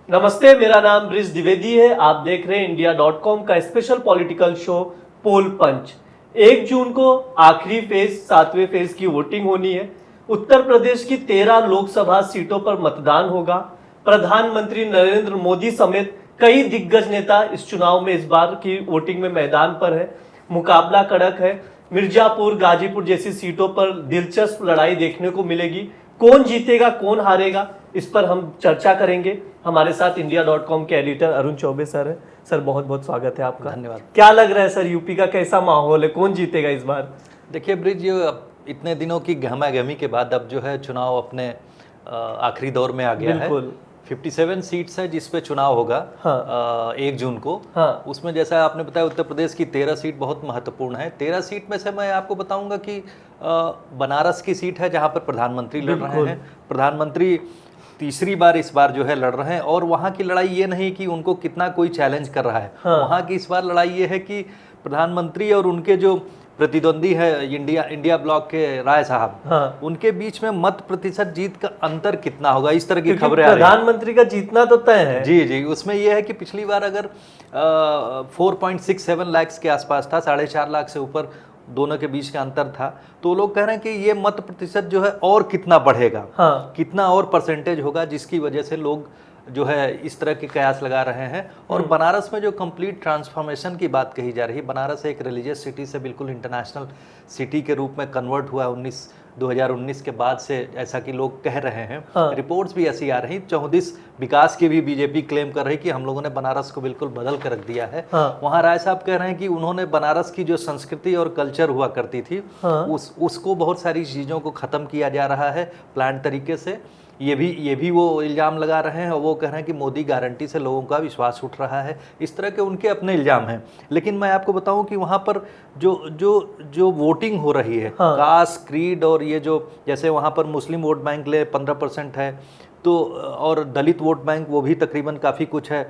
नमस्ते, मेरा नाम ब्रिज द्विवेदी है। आप देख रहे हैं इंडिया.com का स्पेशल पॉलिटिकल शो पोल पंच। 1 जून को आखिरी फेज 7वें फेज की वोटिंग होनी है। उत्तर प्रदेश की 13 लोकसभा सीटों पर मतदान होगा। प्रधानमंत्री नरेंद्र मोदी समेत कई दिग्गज नेता इस चुनाव में इस बार की वोटिंग में मैदान पर है। मुकाबला कड़क है। मिर्जापुर, गाजीपुर जैसी सीटों पर दिलचस्प लड़ाई देखने को मिलेगी। कौन जीतेगा, कौन हारेगा, इस पर हम चर्चा करेंगे। हमारे साथ इंडिया.com के एडिटर अरुण चौबे सर है। सर, बहुत बहुत स्वागत है आपका। धन्यवाद। क्या लग रहा है सर, यूपी का कैसा माहौल है, कौन जीतेगा इस बार? देखिए ब्रिज, इतने दिनों की गहमागहमी के बाद अब जो है चुनाव अपने आखिरी दौर में आ गया है। बिल्कुल। 57 सीट्स है जिस पे चुनाव होगा। हाँ। 1 जून को। हाँ। उसमें जैसा आपने बताया उत्तर प्रदेश की 13 सीट बहुत महत्वपूर्ण है। 13 सीट में से मैं आपको बताऊंगा कि बनारस की सीट है जहां पर प्रधानमंत्री लड़ रहे हैं। प्रधानमंत्री तीसरी बार इस बार जो है लड़ रहे हैं, और वहाँ की लड़ाई ये नहीं कि उनको कितना कोई चैलेंज कर रहा है। वहाँ की इस बार लड़ाई ये है कि प्रधानमंत्री और उनके जो प्रतिद्वंदी है इंडिया ब्लॉक के राय साहब, उनके बीच में मत प्रतिशत जीत का अंतर कितना होगा, इस तरह की खबरें आ रही हैं। प्रधानमंत्री का जीतना तो तय है। जी जी, उसमें यह है कि पिछली बार अगर 4.67 लाख के आसपास था, 4.5 लाख से ऊपर दोनों के बीच का अंतर था, तो लोग कह रहे हैं कि ये मत प्रतिशत जो है और कितना बढ़ेगा। कितना और परसेंटेज होगा, जिसकी वजह से लोग जो है इस तरह के कयास लगा रहे हैं। और बनारस में जो कंप्लीट ट्रांसफॉर्मेशन की बात कही जा रही है, बनारस एक रिलीजियस सिटी से बिल्कुल इंटरनेशनल सिटी के रूप में कन्वर्ट हुआ 2019 के बाद से, ऐसा कि लोग कह रहे हैं। रिपोर्ट्स भी ऐसी आ रही। 34 विकास की भी बीजेपी क्लेम कर रही कि हम लोगों ने बनारस को बिल्कुल बदल कर रख दिया है। वहाँ राय साहब कह रहे हैं कि उन्होंने बनारस की जो संस्कृति और कल्चर हुआ करती थी, उसको बहुत सारी चीज़ों को ख़त्म किया जा रहा है प्लान तरीके से। ये भी वो इल्ज़ाम लगा रहे हैं, और वो कह रहे हैं कि मोदी गारंटी से लोगों का विश्वास उठ रहा है। इस तरह के उनके अपने इल्ज़ाम हैं। लेकिन मैं आपको बताऊं कि वहाँ पर जो वोटिंग हो रही है, कास्ट, क्रीड, और ये जो जैसे वहाँ पर मुस्लिम वोट बैंक ले 15% है, तो और दलित वोट बैंक वो भी तकरीबन काफ़ी कुछ है,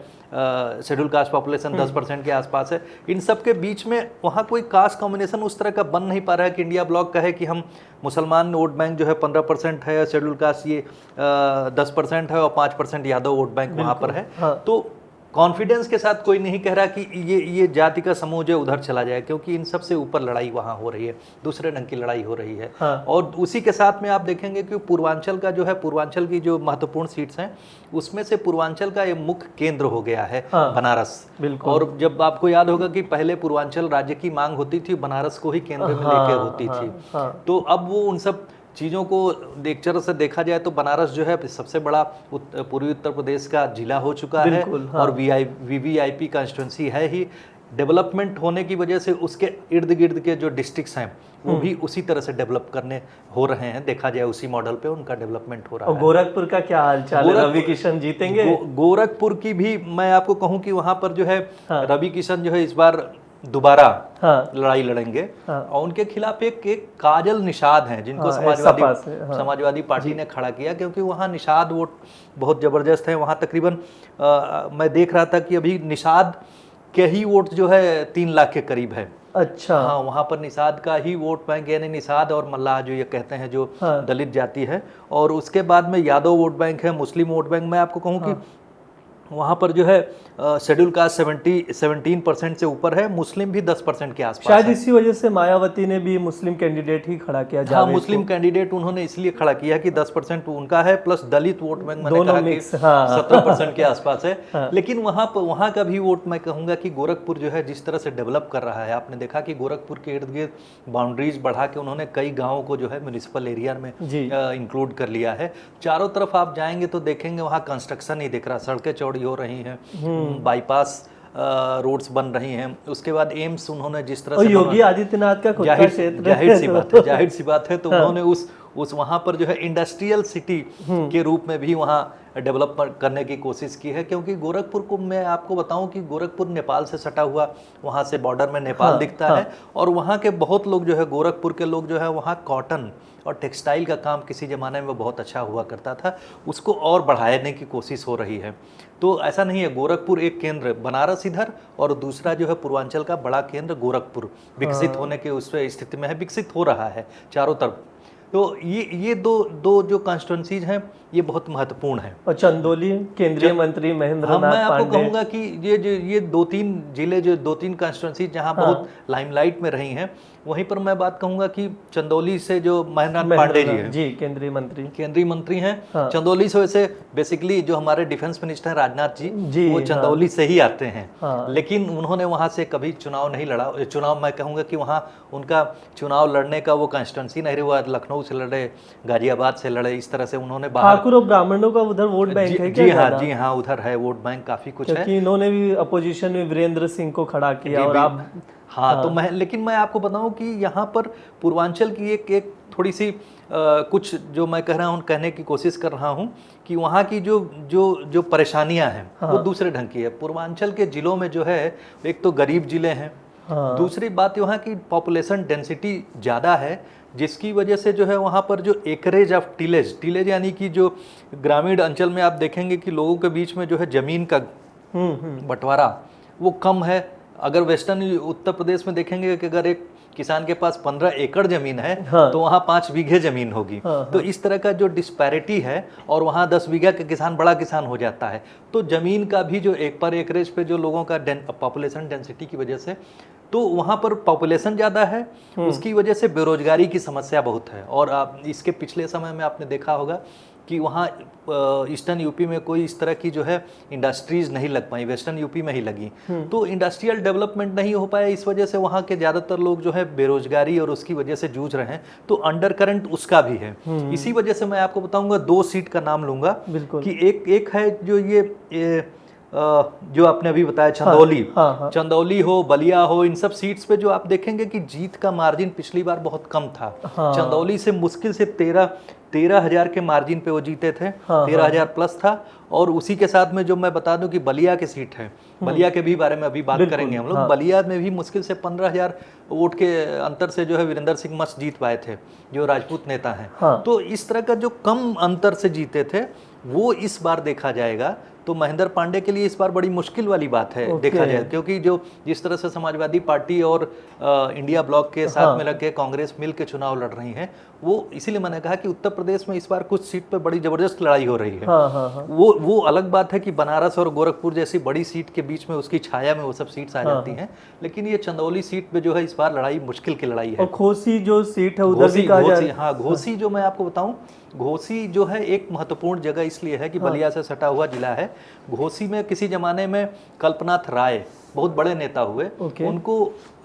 शेड्यूल कास्ट पॉपुलेशन 10% के आसपास है। इन सब के बीच में वहाँ कोई कास्ट कॉम्बिनेशन उस तरह का बन नहीं पा रहा है कि इंडिया ब्लॉक कहे कि हम मुसलमान वोट बैंक जो है 15% है, शेड्यूल कास्ट ये 10% है, और 5% यादव वोट बैंक वहाँ पर है। तो कॉन्फिडेंस के साथ कोई नहीं कह रहा कि ये जाति का समूह जो उधर चला जाए, क्योंकि इन सबसे ऊपर लड़ाई वहाँ हो रही है, दूसरे ढंग की लड़ाई हो रही है। और उसी के साथ में आप देखेंगे कि पूर्वांचल का जो है, पूर्वांचल की जो महत्वपूर्ण सीट्स हैं, उसमें से पूर्वांचल का ये मुख्य केंद्र हो गया है बनारस। और जब आपको याद होगा कि पहले पूर्वांचल राज्य की मांग होती थी, बनारस को ही केंद्र में लेकर होती थी। तो अब वो उन सब चीज़ों को एक तरह से देखा जाए तो बनारस जो है सबसे बड़ा पूर्वी उत्तर प्रदेश का जिला हो चुका है। और वीवीआईपी कंस्टिट्यूंसी है ही। डेवलपमेंट होने की वजह से उसके इर्द गिर्द के जो डिस्ट्रिक्ट्स हैं वो भी उसी तरह से डेवलप करने हो रहे हैं। देखा जाए उसी मॉडल पे उनका डेवलपमेंट हो रहा है। गोरखपुर का क्या हाल चाल है? रवि किशन जीतेंगे? गोरखपुर की भी मैं आपको कहूँ कि वहाँ पर जो है रवि किशन जो है इस बार दोबारा लड़ाई लड़ेंगे। और उनके खिलाफ एक काजल निषाद हैं, जिनको समाजवादी पार्टी ने खड़ा किया, क्योंकि वहाँ निषाद वोट बहुत जबरदस्त है। वहाँ तकरीबन मैं देख रहा था कि अभी निषाद के ही वोट जो है 3 लाख के करीब है। अच्छा। हाँ, वहाँ पर निषाद का ही वोट बैंक, यानी निषाद और मल्लाह जो ये कहते हैं, जो दलित जाति है। और उसके बाद में यादव वोट बैंक है, मुस्लिम वोट बैंक। मैं आपको कहूँ कि वहाँ पर जो है शेड्यूल कास्ट 17% से ऊपर है, मुस्लिम भी 10% के आसपास। शायद इसी वजह से मायावती ने भी मुस्लिम कैंडिडेट ही खड़ा किया। हाँ, मुस्लिम कैंडिडेट उन्होंने इसलिए खड़ा किया कि 10% उनका है, प्लस दलित वोट बैंक मैंने कहा कि 17% के आसपास है। लेकिन वहाँ का भी वोट मैं कहूँगा कि गोरखपुर जो है जिस तरह से डेवलप कर रहा है, आपने देखा कि गोरखपुर के इर्द गिर्द बाउंड्रीज बढ़ा के उन्होंने कई गाँवों को जो है म्यूनिसिपल एरिया में इंक्लूड कर लिया है। चारों तरफ आप जाएंगे तो देखेंगे वहाँ कंस्ट्रक्शन ही दिख रहा, सड़कें चौड़ी हो रही हैं, बाईपास रोड्स बन रही हैं। उसके बाद एम्स उन्होंने जिस तरह से, योगी आदित्यनाथ का खुद का क्षेत्र, जाहिर सी बात है। तो उन्होंने उस वहाँ पर जो है इंडस्ट्रियल सिटी के रूप में भी वहाँ डेवलप करने की कोशिश की है। क्योंकि गोरखपुर को मैं आपको बताऊं कि गोरखपुर नेपाल से सटा हुआ, वहाँ से बॉर्डर में नेपाल दिखता है। और वहाँ के बहुत लोग जो है, गोरखपुर के लोग जो है, वहाँ कॉटन और टेक्सटाइल का काम किसी ज़माने में बहुत अच्छा हुआ करता था, उसको और बढ़ाने की कोशिश हो रही है। तो ऐसा नहीं है, गोरखपुर एक केंद्र, बनारस इधर, और दूसरा जो है पूर्वांचल का बड़ा केंद्र गोरखपुर विकसित होने के उस स्थिति में है, विकसित हो रहा है चारों तरफ। तो ये दो दो जो कॉन्स्टिट्यूंसीज हैं ये बहुत महत्वपूर्ण है। और चंदौली केंद्रीय मंत्री महेंद्र हाँ, मैं नाथ आपको पांडे। कहूंगा कि ये दो तीन जिले, जो दो तीन कॉन्स्टिट्यूंसी जहां बहुत लाइमलाइट में रही हैं, वहीं पर मैं बात कहूंगा कि चंदौली से जो महेंद्र नाथ पांडे जी हैं, जी केंद्रीय मंत्री हैं। हाँ। चंदौली से वैसे बेसिकली जो हमारे डिफेंस मिनिस्टर राजनाथ जी वो चंदौली से ही आते हैं, लेकिन उन्होंने वहां से कभी चुनाव नहीं लड़ा। चुनाव मैं कहूंगा कि वहां उनका चुनाव लड़ने का वो कॉन्स्टिट्यूंसी नहीं हुआ, लखनऊ से लड़े, गाजियाबाद से लड़े, इस तरह से उन्होंने ठाकुर और ब्राह्मणों का उधर वोट बैंक है क्या? जी हाँ, उधर है वोट बैंक काफी कुछ है, क्योंकि इन्होंने भी अपोजिशन में वीरेंद्र सिंह को खड़ा किया। और आप हाँ, तो लेकिन मैं आपको बताऊं कि यहाँ पर पूर्वांचल की एक थोड़ी सी कुछ जो मैं कह रहा हूँ, कहने की कोशिश कर रहा हूँ कि वहाँ की जो परेशानियां हैं वो दूसरे ढंग की है। पूर्वांचल के जिलों में जो है, एक तो गरीब जिले हैं, दूसरी बात वहाँ की पॉपुलेशन डेंसिटी ज़्यादा है, जिसकी वजह से जो है वहाँ पर जो एकरेज ऑफ टिलेज यानी कि जो ग्रामीण अंचल में आप देखेंगे कि लोगों के बीच में जो है जमीन का बंटवारा वो कम है। अगर वेस्टर्न उत्तर प्रदेश में देखेंगे कि अगर एक किसान के पास 15 एकड़ जमीन है तो वहाँ 5 बीघे जमीन होगी। तो इस तरह का जो डिस्पैरिटी है, और वहाँ 10 बीघा का किसान बड़ा किसान हो जाता है, तो जमीन का भी जो एक पर एकरेज पे जो लोगों का पॉपुलेशन डेंसिटी की वजह से, तो वहाँ पर पॉपुलेशन ज़्यादा है, उसकी वजह से बेरोजगारी की समस्या बहुत है। और इसके पिछले समय में आपने देखा होगा कि वहाँ ईस्टर्न यूपी में कोई इस तरह की जो है इंडस्ट्रीज नहीं लग पाई, वेस्टर्न यूपी में ही लगी, तो इंडस्ट्रियल डेवलपमेंट नहीं हो पाया। इस वजह से वहाँ के ज़्यादातर लोग जो है बेरोजगारी और उसकी वजह से जूझ रहे हैं, तो अंडर करंट उसका भी है। इसी वजह से मैं आपको बताऊंगा 2 सीट का नाम लूंगा कि एक है जो ये जो आपने अभी बताया चंदौली, चंदौली हो, बलिया हो, इन सब सीट्स पे जो आप देखेंगे कि जीत का मार्जिन पिछली बार बहुत कम था। चंदौली से मुश्किल से 13,000 के मार्जिन पे वो जीते थे, 13,000 प्लस था। और उसी के साथ में जो मैं बता दूं कि बलिया के सीट है, बलिया के भी बारे में अभी बात करेंगे हम लोग। बलिया में भी मुश्किल से 15,000 वोट के अंतर से जो है वीरेंद्र सिंह मस्त जीत पाए थे, जो राजपूत नेता हैं। तो इस तरह का जो कम अंतर से जीते थे वो इस बार देखा जाएगा। तो महेंद्र पांडे के लिए इस बार बड़ी मुश्किल वाली बात है देखा जाए, क्योंकि जो जिस तरह से समाजवादी पार्टी और इंडिया ब्लॉक के साथ में लगे कांग्रेस मिल के चुनाव लड़ रही हैं, वो इसीलिए मैंने कहा कि उत्तर प्रदेश में इस बार कुछ सीट पे बड़ी जबरदस्त लड़ाई हो रही है। वो अलग बात है कि बनारस और गोरखपुर जैसी बड़ी सीट के बीच में उसकी छाया में वो सब सीट्स आ जाती हैं, लेकिन ये चंदौली सीट पे जो है इस बार लड़ाई मुश्किल की लड़ाई है। और घोसी जो सीट है उधर भी घोसी जो मैं आपको बताऊं, घोसी जो है एक महत्वपूर्ण जगह इसलिए है कि बलिया से सटा हुआ जिला है। घोसी में किसी जमाने में कल्पनाथ राय बहुत बड़े नेता हुए। उनको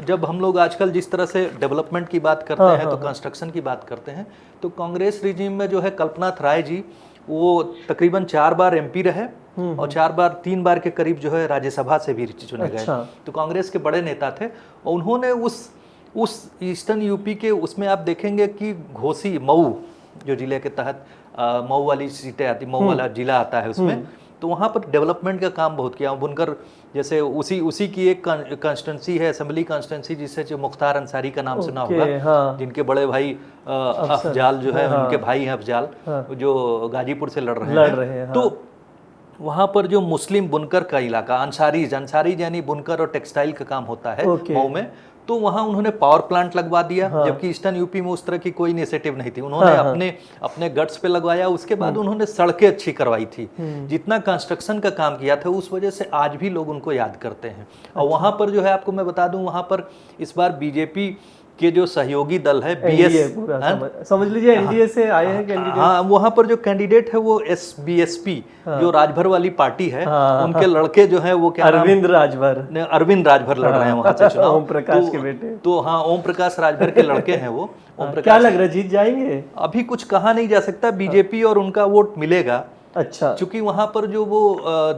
जब हम लोग आजकल जिस तरह से डेवलपमेंट की बात करते हैं, तो कंस्ट्रक्शन की बात करते हैं, तो कांग्रेस रिजीम में जो है कल्पनाथ राय जी वो तकरीबन 4 बार एमपी रहे और 3 बार के करीब जो है राज्यसभा से भी चुने गए। तो कांग्रेस के बड़े नेता थे और उन्होंने उस ईस्टर्न यूपी के उसमें आप देखेंगे कि घोसी मऊ जो जिले के तहत मऊ वाली सीटें आती, मऊ वाला जिला आता है उसमें, तो वहाँ पर डेवलपमेंट का काम बहुत किया। बुनकर जैसे उसी की एक कॉन्स्टिट्यूंसी है, असेंबली कॉन्स्टिट्यूंसी, जिससे जो मुख्तार अंसारी का नाम सुना होगा, जिनके बड़े भाई अफजाल जो है, उनके भाई हैं अफजाल, जो गाजीपुर से लड़ रहे हैं। तो वहाँ पर जो मुस्लिम बुनकर का इलाका, अंसारी यानी बुनकर और टेक्सटाइल का काम होता है मऊ में, तो वहाँ उन्होंने पावर प्लांट लगवा दिया। जबकि ईस्टर्न यूपी में उस तरह की कोई इनिशिएटिव नहीं थी, उन्होंने अपने गट्स पे लगवाया। उसके बाद उन्होंने सड़कें अच्छी करवाई थी, जितना कंस्ट्रक्शन का काम किया था उस वजह से आज भी लोग उनको याद करते हैं। और वहाँ पर जो है आपको मैं बता दूं, वहाँ पर इस बार बीजेपी के जो सहयोगी दल है समझ लीजिए एनडीए से आए हैं कैंडिडेट। हाँ, वहाँ पर जो कैंडिडेट है वो बीएसपी जो राजभर वाली पार्टी है, उनके लड़के जो है वो क्या अरविंद राजभर लड़ रहे हैं वहाँ से चुनाव। ओम प्रकाश के बेटे। तो हाँ, ओम प्रकाश राजभर के लड़के हैं वो। ओम प्रकाश, क्या लग रहा है जीत जाएंगे? अभी कुछ कहा नहीं जा सकता, बीजेपी और उनका वोट मिलेगा। अच्छा, क्योंकि वहाँ पर जो वो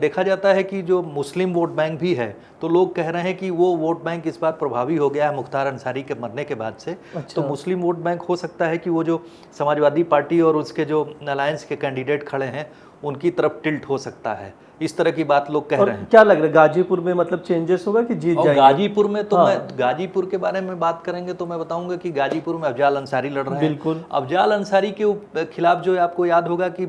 देखा जाता है कि जो मुस्लिम वोट बैंक भी है, तो लोग कह रहे हैं कि वो वोट बैंक इस बार प्रभावी हो गया है मुख्तार अंसारी के मरने के बाद से। तो मुस्लिम वोट बैंक हो सकता है कि वो जो समाजवादी पार्टी और उसके जो अलायंस के कैंडिडेट खड़े हैं उनकी तरफ टिल्ट हो सकता है, इस तरह की बात लोग कह रहे हैं। क्या लग रहा है गाजीपुर में मतलब चेंजेस होगा कि जीत जाएंगे? गाजीपुर में तो मैं गाजीपुर के बारे में बात करेंगे तो मैं बताऊंगा कि गाजीपुर में अफजाल अंसारी लड़ रहे हैं। बिल्कुल। अफजाल अंसारी के खिलाफ जो है आपको याद होगा कि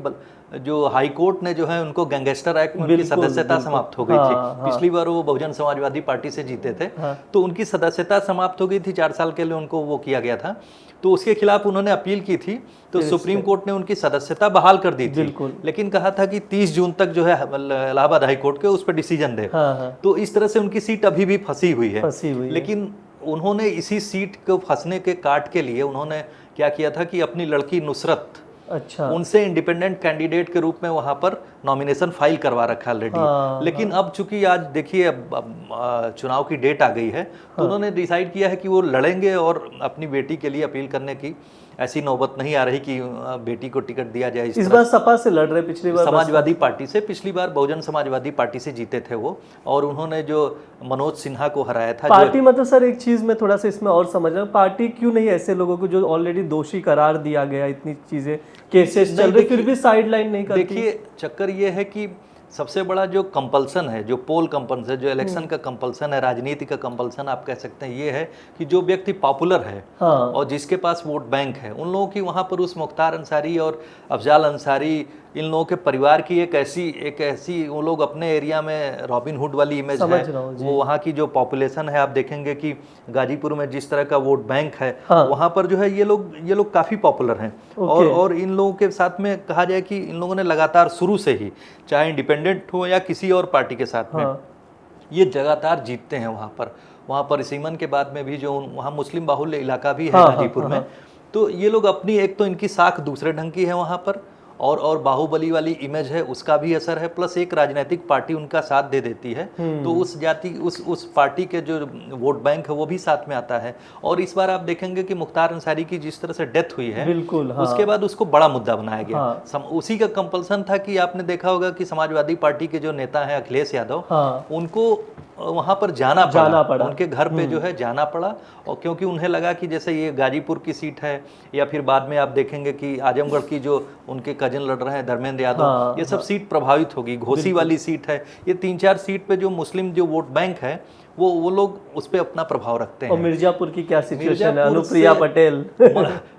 जो हाई कोर्ट ने जो है उनको गैंगस्टर एक्ट में उनकी बिल्कुल, सदस्यता बिल्कुल। समाप्त हो गई थी। हाँ। पिछली बार वो बहुजन समाजवादी पार्टी से जीते थे, तो उनकी सदस्यता समाप्त हो गई थी, 4 साल के लिए उनको वो किया गया था। तो उसके खिलाफ उन्होंने अपील की थी, तो सुप्रीम कोर्ट ने उनकी सदस्यता बहाल कर दी थी, लेकिन कहा था कि 30 जून तक जो है इलाहाबाद हाई कोर्ट के उस पर डिसीजन दे। तो इस तरह से उनकी सीट अभी भी फंसी हुई है। लेकिन उन्होंने इसी सीट को फंसने के काट के लिए उन्होंने क्या किया था कि अपनी लड़की नुसरत, अच्छा, उनसे इंडिपेंडेंट कैंडिडेट के रूप में वहां पर नॉमिनेशन फाइल करवा रखा ऑलरेडी। लेकिन अब चूंकि आज देखिए अब चुनाव की डेट आ गई है, तो उन्होंने डिसाइड किया है कि वो लड़ेंगे और अपनी बेटी के लिए अपील करने की ऐसी नौबत नहीं आ रही कि बेटी को टिकट दिया जाए। इस बार सपा से लड़ रहे, पिछली बार समाजवादी पार्टी से, पिछली बार बहुजन समाजवादी पार्टी से जीते थे वो, और उन्होंने जो मनोज सिन्हा को हराया था। पार्टी मतलब सर एक चीज में थोड़ा सा इसमें और समझ रहा हूँ, पार्टी क्यों नहीं ऐसे लोगों को जो ऑलरेडी दोषी करार दिया गया, इतनी चीजें केसेस चल रहे, फिर भी साइडलाइन नहीं करती? देखिए चक्कर ये है कि सबसे बड़ा जो कंपल्सन है, जो पोल कंपल्सन, जो इलेक्शन का कंपल्सन है, राजनीति का कंपल्सन आप कह सकते हैं, ये है कि जो व्यक्ति पॉपुलर है और जिसके पास वोट बैंक है, उन लोगों की वहाँ पर उस मुख्तार अंसारी और अफजाल अंसारी, इन लोगों के परिवार की एक ऐसी वो लोग अपने एरिया में रॉबिन हुड वाली इमेज है। वो वहाँ की जो पॉपुलेशन है, आप देखेंगे कि गाजीपुर में जिस तरह का वोट बैंक है, वहाँ पर जो है ये लोग काफ़ी पॉपुलर हैं। और इन लोगों के साथ में कहा जाए कि इन लोगों ने लगातार शुरू से ही, चाहे इंडिपेंडेंट हो या किसी और पार्टी के साथ में, ये लगातार जीतते हैं वहाँ पर सीमन के बाद में भी जो वहाँ मुस्लिम बाहुल्य इलाका भी है गाजीपुर में, तो ये लोग अपनी, एक तो इनकी साख दूसरे ढंग की है वहाँ पर, और बाहुबली वाली इमेज है उसका भी असर है, प्लस एक राजनीतिक पार्टी उनका साथ दे देती है, तो उस जाति उस पार्टी के जो वोट बैंक है वो भी साथ में आता है। और इस बार आप देखेंगे कि मुख्तार अंसारी की जिस तरह से डेथ हुई है, बिल्कुल, उसके बाद उसको बड़ा मुद्दा बनाया गया। उसी का कंपल्सन था कि आपने देखा होगा कि समाजवादी पार्टी के जो नेता हैं अखिलेश यादव, उनको वहां पर जाना पड़ा, उनके घर पे जो है जाना पड़ा, और क्योंकि उन्हें लगा कि जैसे ये गाजीपुर की सीट है, या फिर बाद में आप देखेंगे कि आजमगढ़ की जो उनके कजिन लड़ रहे हैं धर्मेंद्र यादव, ये सब सीट प्रभावित होगी। घोसी वाली सीट है, ये 3-4 सीट पे जो मुस्लिम जो वोट बैंक है वो लोग उस पे अपना प्रभाव रखते हैं। और मिर्जापुर की क्या सिचुएशन है? अनुप्रिया पटेल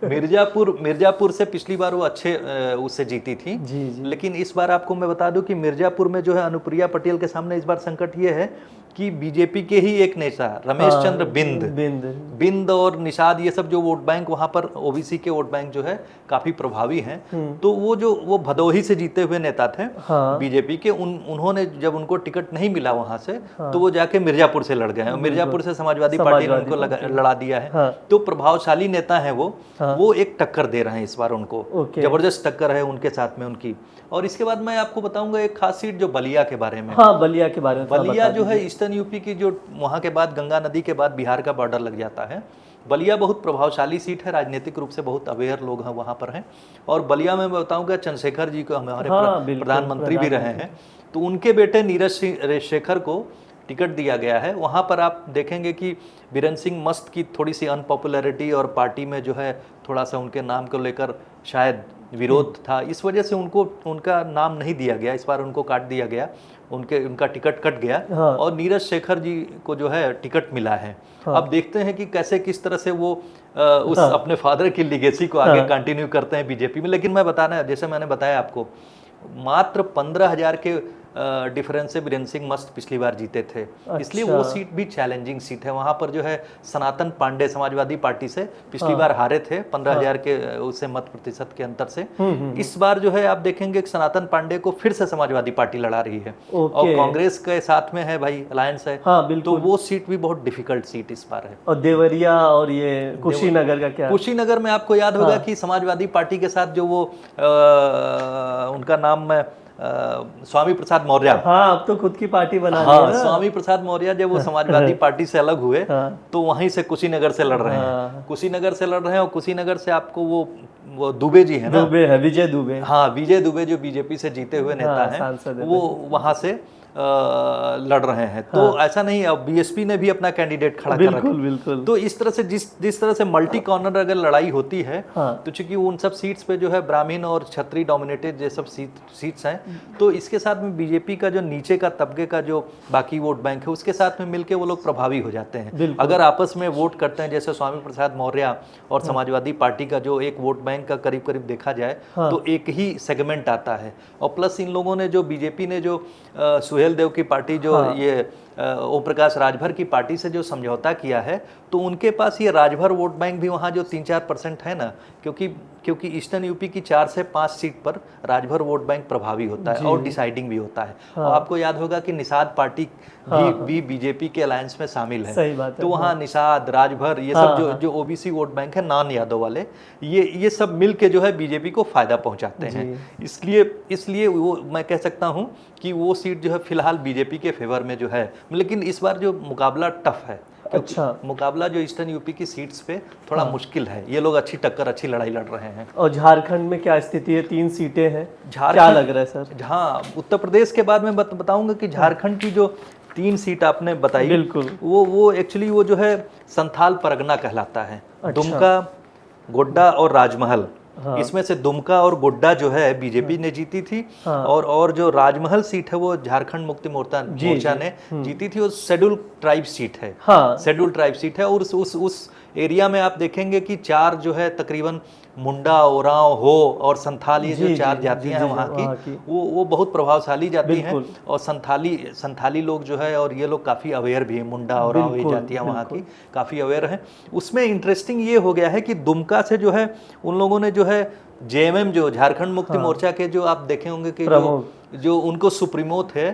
मिर्जापुर से पिछली बार वो अच्छे उससे जीती थी, लेकिन इस बार आपको मैं बता दूं कि मिर्जापुर में जो है अनुप्रिया पटेल के सामने इस बार संकट ये है कि बीजेपी के ही एक नेता रमेश चंद्र बिंद और निषाद, ये सब जो वोट बैंक वहां पर ओबीसी के वोट बैंक जो है काफी प्रभावी हैं, तो वो भदोही से जीते हुए नेता थे बीजेपी के, उन्होंने जब उनको टिकट नहीं मिला वहां से, तो वो जाके मिर्जापुर से लड़ गए हैं, मिर्जापुर से समाजवादी पार्टी ने उनको लड़ा दिया है। तो प्रभावशाली नेता है वो एक टक्कर दे रहे हैं इस बार उनको, जबरदस्त टक्कर है उनके साथ में उनकी। और इसके बाद मैं आपको बताऊंगा एक खास सीट जो बलिया के बारे में। बलिया के बारे में। बलिया जो है ईस्टर्न यूपी की, जो वहां के बाद गंगा नदी के बाद बिहार का बॉर्डर लग जाता है। बलिया बहुत प्रभावशाली सीट है, राजनीतिक रूप से बहुत अवेयर लोग हैं वहां पर हैं। और बलिया में मैं बताऊंगा चंद्रशेखर जी को हमारे प्रधानमंत्री भी रहे हैं, तो उनके बेटे नीरज शेखर को टिकट दिया गया है। वहाँ पर आप देखेंगे कि बीरेन सिंह मस्त की थोड़ी सी अनपॉपुलैरिटी और पार्टी में जो है थोड़ा सा उनके नाम को लेकर शायद विरोध था, इस वजह से उनका नाम नहीं दिया गया, इस बार उनको काट दिया गया, उनका टिकट कट गया। और नीरज शेखर जी को जो है टिकट मिला है। अब देखते हैं कि कैसे किस तरह से वो उस अपने फादर की लिगेसी को आगे कंटिन्यू करते हैं बीजेपी में। लेकिन मैं बताना, जैसे मैंने बताया आपको, मात्र 15,000 के डिफरेंस से बीरेन सिंह मस्त पिछली बार जीते थे। इसलिए वो सीट भी चैलेंजिंग सीट है। वहां पर जो है सनातन पांडे समाजवादी पार्टी से पिछली बार हारे थे 15,000 के उससे मत प्रतिशत के अंतर से। इस बार जो है आप देखेंगे कि सनातन पांडे को फिर से समाजवादी पार्टी लड़ा रही है, और कांग्रेस के साथ में है भाई, अलायंस है, तो वो सीट भी बहुत डिफिकल्ट सीट इस बार है। और देवरिया और ये कुशीनगर का क्या? कुशीनगर में आपको याद होगा कि समाजवादी पार्टी के साथ जो वो उनका नाम में स्वामी प्रसाद मौर्य, अब तो खुद की पार्टी बना ली है। स्वामी प्रसाद मौर्य जब वो समाजवादी पार्टी से अलग हुए, तो वहीं से कुशीनगर से लड़ रहे हैं, कुशीनगर से लड़ रहे हैं। और कुशीनगर से आपको वो दुबे जी है ना, दुबे है, विजय दुबे। विजय दुबे जो बीजेपी से जीते हुए नेता हैं, वो वहां से लड़ रहे हैं। तो ऐसा नहीं, अब बीएसपी ने भी अपना कैंडिडेट खड़ा कर रखा है। बिल्कुल। तो इस तरह से जिस तरह से मल्टी कॉर्नर अगर लड़ाई होती है, तो चूंकि उन सब सीट्स पे जो है ब्राह्मण और क्षत्रिय डोमिनेटेड ये सब सीट्स हैं, तो इसके साथ में बीजेपी का जो नीचे का तबके का जो बाकी वोट बैंक है उसके साथ में मिलके वो लोग प्रभावी हो जाते हैं। अगर आपस में वोट करते हैं, जैसे स्वामी प्रसाद मौर्य और समाजवादी पार्टी का जो एक वोट बैंक का करीब करीब देखा जाए तो एक ही सेगमेंट आता है। और प्लस इन लोगों ने जो बीजेपी ने जो सुहेल देव की पार्टी जो ये ओम प्रकाश राजभर की पार्टी से जो समझौता किया है, तो उनके पास ये राजभर वोट बैंक भी वहाँ जो 3-4% है ना, क्योंकि ईस्टर्न यूपी की 4 से 5 सीट पर राजभर वोट बैंक प्रभावी होता है और डिसाइडिंग भी होता है। और आपको याद होगा कि निषाद पार्टी भी बीजेपी के अलायंस में शामिल है। सही बात है। तो वहाँ निषाद, राजभर, ये सब जो ओबीसी वोट बैंक है, नॉन यादव वाले, ये सब मिल के जो है बीजेपी को फायदा पहुंचाते हैं। इसलिए वो मैं कह सकता हूँ कि वो सीट जो है फिलहाल बीजेपी के फेवर में जो है, लेकिन इस बार जो मुकाबला टफ है। अच्छा, मुकाबला जो ईस्टर्न यूपी की सीट्स पे थोड़ा मुश्किल है। ये लोग अच्छी लड़ाई लड़ रहे हैं। और झारखंड में क्या स्थिति है? 3 सीटें हैं, क्या लग रहा है सर? हाँ, उत्तर प्रदेश के बाद मैं बताऊंगा कि झारखंड की जो 3 सीट आपने बताई, बिल्कुल, वो एक्चुअली वो जो है संथाल परगना कहलाता है। दुमका, गोड्डा और राजमहल, इसमें से दुमका और गोड्डा जो है बीजेपी ने जीती थी। और जो राजमहल सीट है वो झारखंड मुक्ति मोर्चा ने जीती थी। वो शेड्यूल ट्राइब सीट है। शेड्यूल ट्राइब सीट है। और उस एरिया में आप देखेंगे कि 4 जो है तकरीबन मुंडा, ओरांव, हो और संथाली, ये जो 4 जातियां हैं वहाँ की, वो बहुत प्रभावशाली जाति हैं। और संथाली लोग जो है, और ये लोग काफ़ी अवेयर भी हैं। मुंडा, ओरांव, ये जातियां वहाँ की काफ़ी अवेयर हैं। उसमें इंटरेस्टिंग ये हो गया है कि दुमका से जो है उन लोगों ने जो है जेएमएम, जो झारखंड मुक्ति मोर्चा के, जो आप देखे होंगे कि जो उनको सुप्रीमो थे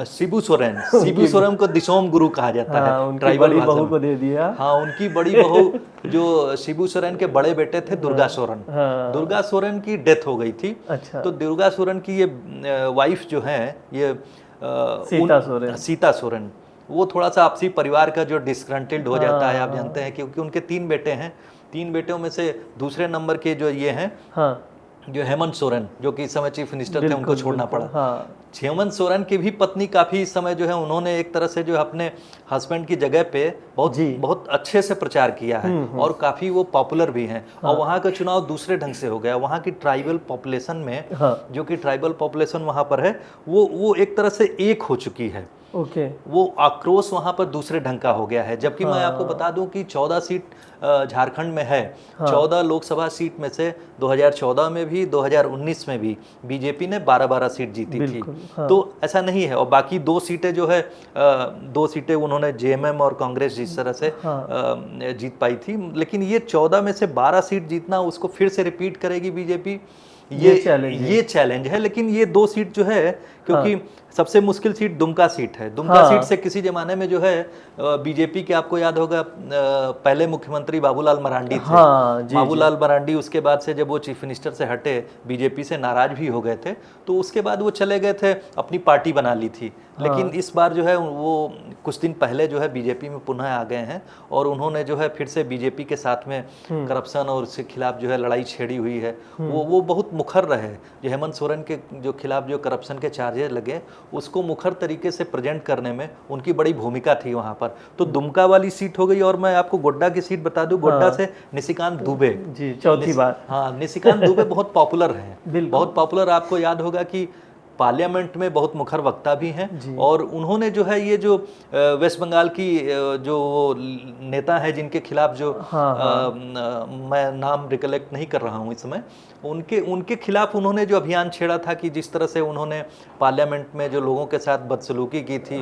शिबू सोरेन को दिसोम गुरु कहा जाता है ट्राइबल बहू को दे दिया। हाँ, उनकी बड़ी बहू जो शिबू सोरेन के बड़े बेटे थे दुर्गा सोरेन की डेथ हो गई थी। अच्छा। तो दुर्गा सोरेन की ये वाइफ जो है ये सीता सोरेन, वो थोड़ा सा आपसी परिवार का जो डिस्ग्रंटेड हो जाता है, आप जानते हैं, क्योंकि उनके 3 बेटे हैं। 3 बेटों में से दूसरे नंबर के जो ये हैं, जो हेमंत सोरेन, जो कि इस समय चीफ मिनिस्टर थे, उनको छोड़ना पड़ा। हेमंत सोरेन की भी पत्नी काफी इस समय जो है उन्होंने एक तरह से जो अपने हस्बैंड की जगह पे बहुत अच्छे से प्रचार किया है और काफी वो पॉपुलर भी हैं। और वहाँ का चुनाव दूसरे ढंग से हो गया। वहाँ की ट्राइबल पॉपुलेशन में, जो कि ट्राइबल पॉपुलेशन वहाँ पर है, वो एक तरह से एक हो चुकी है। वो आक्रोश वहाँ पर दूसरे ढंग का हो गया है। जबकि मैं आपको बता दूं कि 14 सीट झारखंड में है। 14 लोकसभा सीट में से 2014 में भी 2019 में भी बीजेपी ने 12-12 सीट जीती थी। तो ऐसा नहीं है। और बाकी 2 सीटें जो है 2 सीटें उन्होंने जेएमएम और कांग्रेस जिस तरह से जीत पाई थी। लेकिन ये 14 में से 12 सीट जीतना, उसको फिर से रिपीट करेगी बीजेपी, ये चैलेंज है। लेकिन ये 2 सीट जो है, क्योंकि सबसे मुश्किल सीट दुमका सीट है। दुमका सीट से किसी जमाने में जो है बीजेपी के, आपको याद होगा, पहले मुख्यमंत्री बाबूलाल मरांडी थे। बाबूलाल मरांडी उसके बाद से जब वो चीफ मिनिस्टर से हटे, बीजेपी से नाराज भी हो गए थे, तो उसके बाद वो चले गए थे, अपनी पार्टी बना ली थी। लेकिन इस बार जो है वो कुछ दिन पहले जो है बीजेपी में पुनः आ गए हैं और उन्होंने जो है फिर से बीजेपी के साथ में करप्शन और उसके खिलाफ जो है लड़ाई छेड़ी हुई है। वो बहुत मुखर रहे। जो हेमंत सोरेन के जो खिलाफ जो करप्शन के चार्जेस लगे, उसको मुखर तरीके से प्रेजेंट करने में उनकी बड़ी भूमिका थी वहाँ पर। तो दुमका वाली सीट हो गई। और मैं आपको गोड्डा की सीट बता दूं, गोड्डा से निशिकांत दुबे जी, चौथी बार। हाँ, निशिकांत दुबे बहुत पॉपुलर हैं, बहुत पॉपुलर। आपको याद होगा कि पार्लियामेंट में बहुत मुखर वक्ता भी हैं। और उन्होंने जो है ये जो वेस्ट बंगाल की जो नेता है जिनके खिलाफ जो मैं नाम रिकलेक्ट नहीं कर रहा हूँ इस समय, उनके खिलाफ उन्होंने जो अभियान छेड़ा था कि जिस तरह से उन्होंने पार्लियामेंट में जो लोगों के साथ बदसलूकी की थी,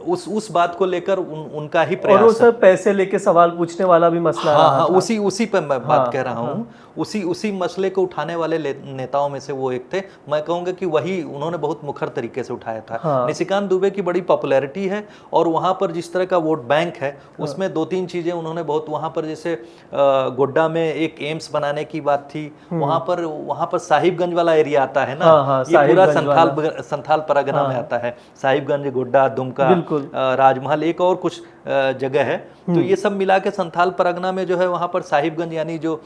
उस बात को लेकर उनका ही प्रयास। और वो सब पैसे लेके सवाल पूछने वाला भी मसला। हाँ, उसी पे मैं बात कह रहा हूँ। उसी मसले को उठाने वाले नेताओं में से वो एक थे। मैं कहूँगा कि वही उन्होंने बहुत मुखर तरीके से उठाया था। निशिकांत दुबे की बड़ी पॉपुलैरिटी है और वहाँ पर जिस तरह का वोट बैंक है, उसमें 2-3 चीज़ें उन्होंने बहुत, वहाँ पर जैसे गोड्डा में एक एम्स बनाने की बात थी। वहाँ पर साहिबगंज वाला एरिया आता है ना, ये पूरा संथाल परगना में आता है। साहिबगंज, गोड्डा, दुमका, राजमहल, एक और कुछ जगह है। तो ये सब मिला के संथाल परगना में जो है वहाँ पर साहिबगंज यानी जो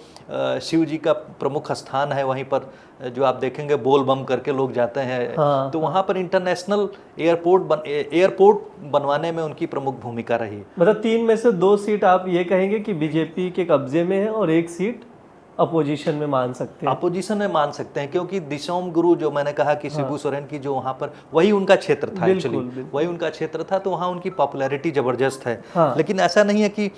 शिव जी का प्रमुख स्थान है, वहीं पर जो आप देखेंगे बोल बम करके लोग जाते हैं। हाँ, तो वहाँ पर इंटरनेशनल एयरपोर्ट बनवाने में उनकी प्रमुख भूमिका रही। मतलब 3 में से 2 सीट आप ये कहेंगे कि बीजेपी के कब्जे में है और 1 सीट अपोजिशन में मान सकते हैं। अपोजिशन में मान सकते हैं, क्योंकि दिशोम गुरु जो मैंने कहा कि शिबू सोरेन की जो वहाँ पर वही उनका क्षेत्र था, एक्चुअली वही उनका क्षेत्र था, तो वहाँ उनकी पॉपुलैरिटी जबरदस्त है। हाँ। लेकिन ऐसा नहीं है कि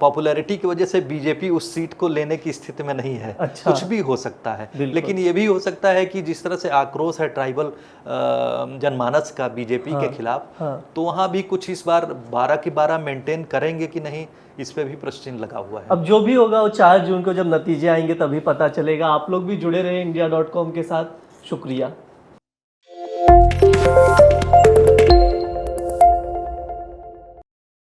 पॉपुलैरिटी की वजह से बीजेपी उस सीट को लेने की स्थिति में नहीं है। अच्छा। कुछ भी हो सकता है, लेकिन ये भी हो सकता है कि जिस तरह से आक्रोश है ट्राइबल जनमानस का बीजेपी के खिलाफ, तो वहाँ भी कुछ इस बार 12 की 12 मेंटेन करेंगे कि नहीं, इस पे भी प्रश्न चिन्ह लगा हुआ है। अब जो भी होगा वो 4 जून को जब नतीजे आएंगे तभी पता चलेगा। आप लोग भी जुड़े रहे इंडिया.com के साथ। शुक्रिया।